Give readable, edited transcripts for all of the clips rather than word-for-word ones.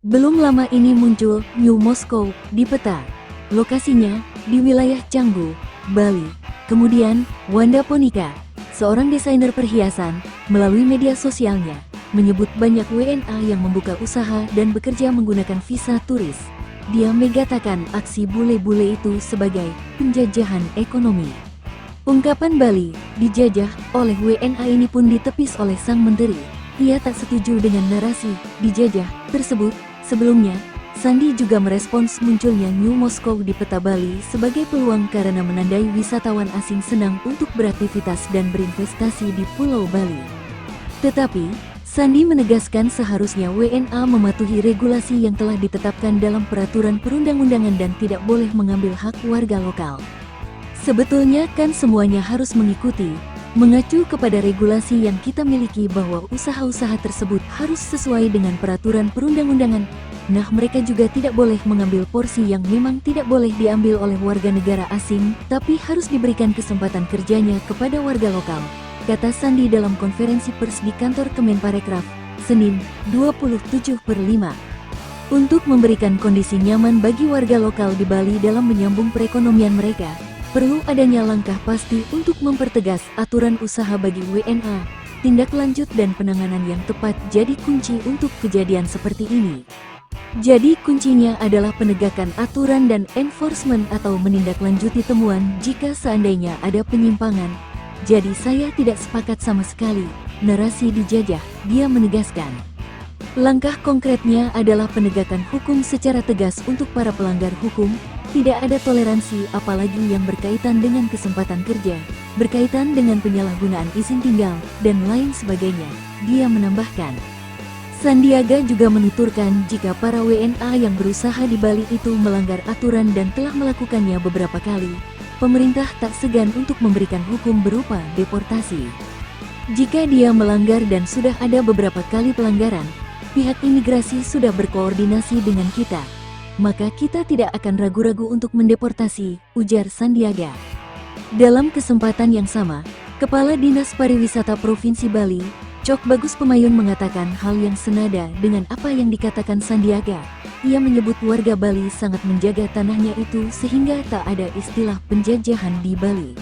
Belum lama ini muncul New Moscow di peta. Lokasinya di wilayah Canggu, Bali. Kemudian, Wanda Ponika, seorang desainer perhiasan, melalui media sosialnya, menyebut banyak WNA yang membuka usaha dan bekerja menggunakan visa turis. Dia mengatakan aksi bule-bule itu sebagai penjajahan ekonomi. Ungkapan Bali dijajah oleh WNA ini pun ditepis oleh sang menteri. Ia tak setuju dengan narasi dijajah tersebut. Sebelumnya, Sandi juga merespons munculnya New Moscow di peta Bali sebagai peluang karena menandai wisatawan asing senang untuk beraktivitas dan berinvestasi di Pulau Bali. Tetapi, Sandi menegaskan seharusnya WNA mematuhi regulasi yang telah ditetapkan dalam peraturan perundang-undangan dan tidak boleh mengambil hak warga lokal. Sebetulnya kan semuanya harus mengikuti, mengacu kepada regulasi yang kita miliki bahwa usaha-usaha tersebut harus sesuai dengan peraturan perundang-undangan. Nah, mereka juga tidak boleh mengambil porsi yang memang tidak boleh diambil oleh warga negara asing, tapi harus diberikan kesempatan kerjanya kepada warga lokal, kata Sandi dalam konferensi pers di kantor Kemenparekraf, Senin, 27/5. Untuk memberikan kondisi nyaman bagi warga lokal di Bali dalam menyambung perekonomian mereka, perlu adanya langkah pasti untuk mempertegas aturan usaha bagi WNA. Tindak lanjut dan penanganan yang tepat jadi kunci untuk kejadian seperti ini. Jadi kuncinya adalah penegakan aturan dan enforcement atau menindaklanjuti temuan jika seandainya ada penyimpangan. Jadi saya tidak sepakat sama sekali, narasi dijajah, dia menegaskan. Langkah konkretnya adalah penegakan hukum secara tegas untuk para pelanggar hukum. Tidak ada toleransi apalagi yang berkaitan dengan kesempatan kerja, berkaitan dengan penyalahgunaan izin tinggal, dan lain sebagainya, dia menambahkan. Sandiaga juga menuturkan jika para WNA yang berusaha di Bali itu melanggar aturan dan telah melakukannya beberapa kali, pemerintah tak segan untuk memberikan hukum berupa deportasi. Jika dia melanggar dan sudah ada beberapa kali pelanggaran, pihak imigrasi sudah berkoordinasi dengan kita, maka kita tidak akan ragu-ragu untuk mendeportasi, ujar Sandiaga. Dalam kesempatan yang sama, Kepala Dinas Pariwisata Provinsi Bali, Cok Bagus Pemayun mengatakan hal yang senada dengan apa yang dikatakan Sandiaga. Ia menyebut warga Bali sangat menjaga tanahnya itu sehingga tak ada istilah penjajahan di Bali.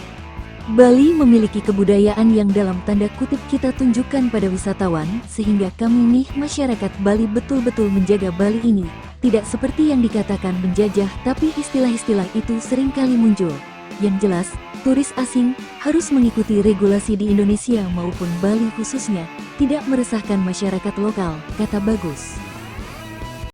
Bali memiliki kebudayaan yang dalam tanda kutip kita tunjukkan pada wisatawan, sehingga kami nih masyarakat Bali betul-betul menjaga Bali ini. Tidak seperti yang dikatakan menjajah, tapi istilah-istilah itu seringkali muncul. Yang jelas, turis asing harus mengikuti regulasi di Indonesia maupun Bali khususnya, tidak meresahkan masyarakat lokal, kata Bagus.